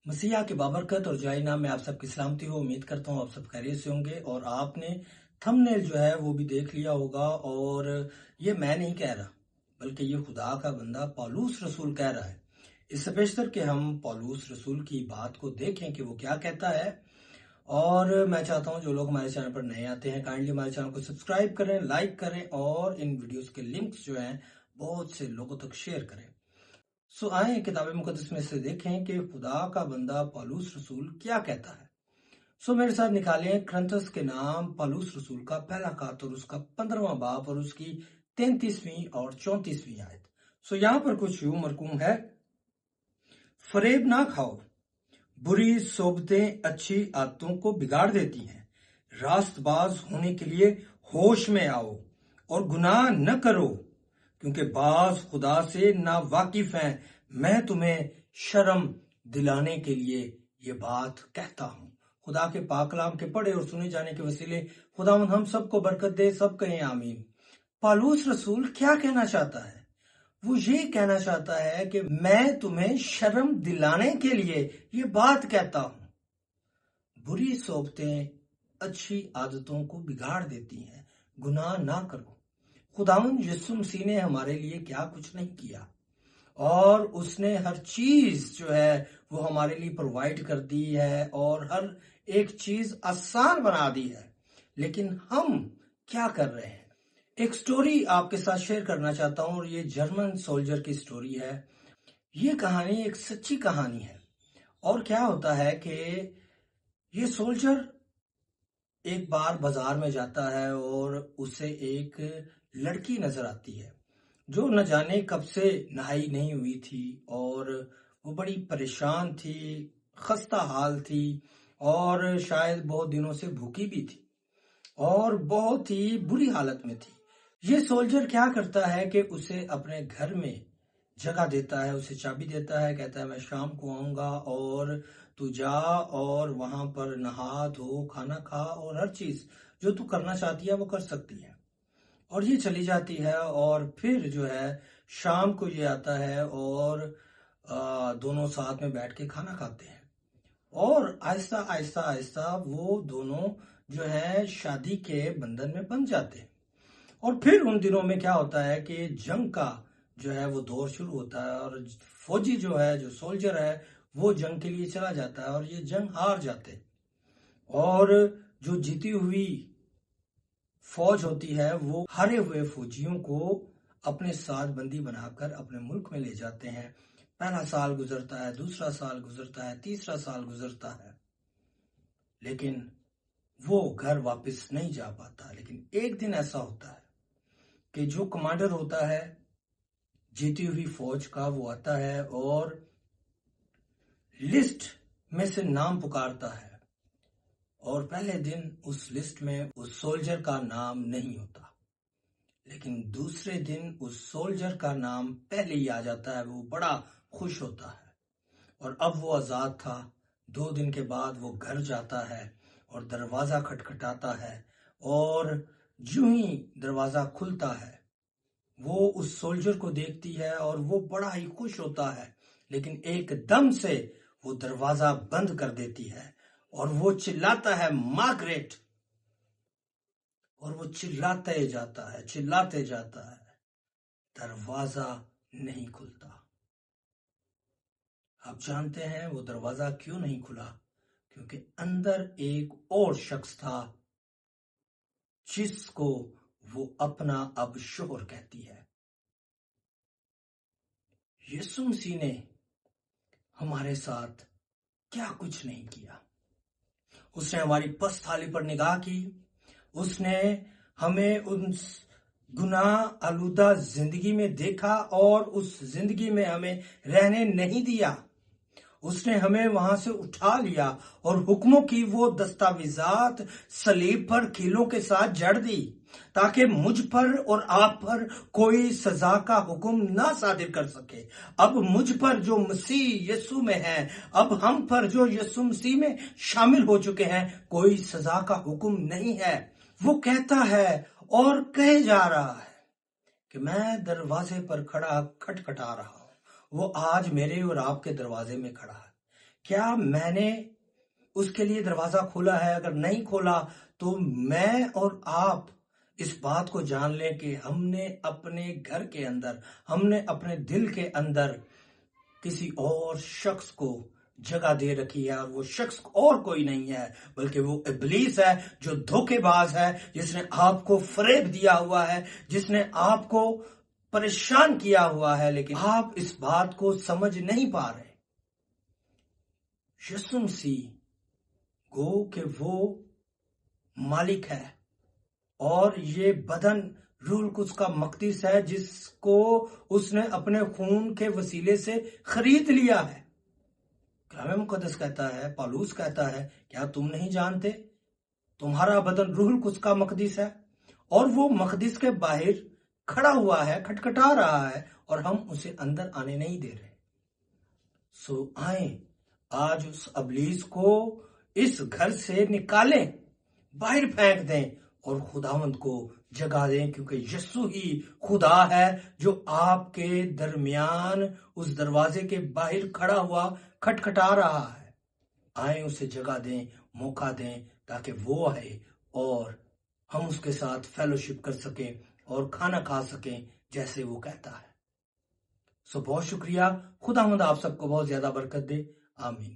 मसीहा के बाबरकत और जाई नाम में आप सबकी सलामती हो। उम्मीद करता हूँ आप सब खैरियत से होंगे और आपने थंबनेल जो है वो भी देख लिया होगा। और ये मैं नहीं कह रहा, बल्कि ये खुदा का बंदा पौलुस रसूल कह रहा है। इससे बेशतर कि हम पौलुस रसूल की बात को देखें कि वो क्या कहता है। और मैं चाहता हूँ जो लोग हमारे चैनल पर नए आते हैं, काइंडली हमारे चैनल को सब्सक्राइब करें, लाइक करें और इन वीडियोस के लिंक्स जो हैं बहुत से लोगों तक शेयर करें। सो आए किताब मुकद्दस में से देखें कि खुदा का बंदा पौलुस रसूल क्या कहता है। सो मेरे साथ निकालें क्रंथस के नाम पौलुस रसूल का पहला खत और उसका 15वां बाब और उसकी 33वीं और 34वीं आयत। सो यहाँ पर कुछ यूं मरकूम है, फरेब ना खाओ, बुरी सोबतें अच्छी आदतों को बिगाड़ देती हैं। रास्तबाज होने के लिए होश में आओ और गुनाह न करो, क्योंकि बाज खुदा से ना वाकिफ हैं। मैं तुम्हें शर्म दिलाने के लिए ये बात कहता हूँ। खुदा के पाक कलाम के पढ़े और सुने जाने के वसीले खुदावंद हम सबको बरकत दे। सब कहें आमीन। पौलुस रसूल क्या कहना चाहता है? वो ये कहना चाहता है कि मैं तुम्हें शर्म दिलाने के लिए ये बात कहता हूँ। बुरी सोबतें अच्छी आदतों को बिगाड़ देती हैं, गुनाह ना करो। खुदावंद यीशु मसीह ने हमारे लिए क्या कुछ नहीं किया और उसने हर चीज जो है वो हमारे लिए प्रोवाइड कर दी है और हर एक चीज आसान बना दी है। लेकिन हम क्या कर रहे हैं? एक स्टोरी आपके साथ शेयर करना चाहता हूं और ये जर्मन सोल्जर की स्टोरी है। ये कहानी एक सच्ची कहानी है। और क्या होता है कि ये सोल्जर एक बार बाजार में जाता है और उसे एक लड़की नजर आती है जो न जाने कब से नहाई नहीं हुई थी और वो बड़ी परेशान थी, खस्ता हाल थी और शायद बहुत दिनों से भूखी भी थी और बहुत ही बुरी हालत में थी। ये सोल्जर क्या करता है कि उसे अपने घर में जगह देता है, उसे चाबी देता है, कहता है मैं शाम को आऊंगा और तू जा और वहां पर नहा धो, खाना खा और हर चीज जो तू करना चाहती है वो कर सकती है। और ये चली जाती है और फिर जो है शाम को ये आता है और दोनों साथ में बैठ के खाना खाते हैं और आहिस्ता आहिस्ता आहिस्ता वो दोनों जो है शादी के बंधन में बंध जाते हैं। और फिर उन दिनों में क्या होता है कि जंग का जो है वो दौर शुरू होता है और फौजी जो है, जो सोल्जर है, वो जंग के लिए चला जाता है और ये जंग हार जाते और जो जीती हुई फौज होती है वो हारे हुए फौजियों को अपने साथ बंदी बनाकर अपने मुल्क में ले जाते हैं। पहला साल गुजरता है, दूसरा साल गुजरता है, तीसरा साल गुजरता है, लेकिन वो घर वापस नहीं जा पाता। लेकिन एक दिन ऐसा होता है कि जो कमांडर होता है जीती हुई फौज का, वो आता है और लिस्ट में से नाम पुकारता है और पहले दिन उस लिस्ट में उस सोल्जर का नाम नहीं होता, लेकिन दूसरे दिन उस सोल्जर का नाम पहले ही आ जाता है। वो बड़ा खुश होता है और अब वो आजाद था। 2 दिन के बाद वो घर जाता है और दरवाजा खटखटाता है और जो ही दरवाजा खुलता है वो उस सोल्जर को देखती है और वो बड़ा ही खुश होता है, लेकिन एकदम से वो दरवाजा बंद कर देती है और वो चिल्लाता है मार्गरेट, और वो चिल्लाते जाता है, दरवाजा नहीं खुलता। आप जानते हैं वो दरवाजा क्यों नहीं खुला? क्योंकि अंदर एक और शख्स था जिसको वो अपना अब शोहर कहती है। यीशु मसीह ने हमारे साथ क्या कुछ नहीं किया। उसने हमारी पस्त थाली पर निगाह की, उसने हमें उन गुनाह आलूदा जिंदगी में देखा और उस जिंदगी में हमें रहने नहीं दिया। उसने हमें वहां से उठा लिया और हुक्मों की वो दस्तावेजात सलीब पर कीलों के साथ जड़ दी, ताकि मुझ पर और आप पर कोई सजा का हुक्म ना सादिर कर सके। अब मुझ पर जो मसीह यीशु में है, अब हम पर जो यीशु मसीह में शामिल हो चुके हैं, कोई सजा का हुक्म नहीं है। वो कहता है और कहे जा रहा है कि मैं दरवाजे पर खड़ा खटखटा रहा हूं। वो आज मेरे और आपके दरवाजे में खड़ा है। کیا میں نے اس کے لیے دروازہ کھولا ہے؟ اگر نہیں کھولا تو میں اور آپ اس بات کو جان لیں کہ ہم نے اپنے گھر کے اندر، ہم نے اپنے دل کے اندر کسی اور شخص کو جگہ دے رکھی ہے، اور وہ شخص اور کوئی نہیں ہے بلکہ وہ ابلیس ہے، جو دھوکے باز ہے، جس نے آپ کو فریب دیا ہوا ہے، جس نے آپ کو پریشان کیا ہوا ہے، لیکن آپ اس بات کو سمجھ نہیں پا رہے۔ یسوع مسیح گو کہ وہ مالک ہے، اور یہ بدن روح القدس کا مقدس ہے، جس کو اس نے اپنے خون کے وسیلے سے خرید لیا ہے۔ کلام مقدس کہتا ہے، پالوس کہتا ہے، کیا تم نہیں جانتے تمہارا بدن روح القدس کا مقدس ہے؟ اور وہ مقدس کے باہر کھڑا ہوا ہے، کھٹکھٹا رہا ہے، اور ہم اسے اندر آنے نہیں دے رہے۔ سو آئیں آج اس ابلیس کو اس گھر سے نکالیں، باہر پھینک دیں، اور خداوند کو جگہ دیں، کیونکہ یسوع ہی خدا ہے جو آپ کے درمیان اس دروازے کے باہر کھڑا ہوا کھٹکھٹا رہا ہے۔ آئیں اسے جگہ دیں، موقع دیں، تاکہ وہ آئے اور ہم اس کے ساتھ فیلوشپ کر سکیں اور کھانا کھا سکیں جیسے وہ کہتا ہے۔ سو بہت شکریہ، خداوند آپ سب کو بہت زیادہ برکت دے، آمین۔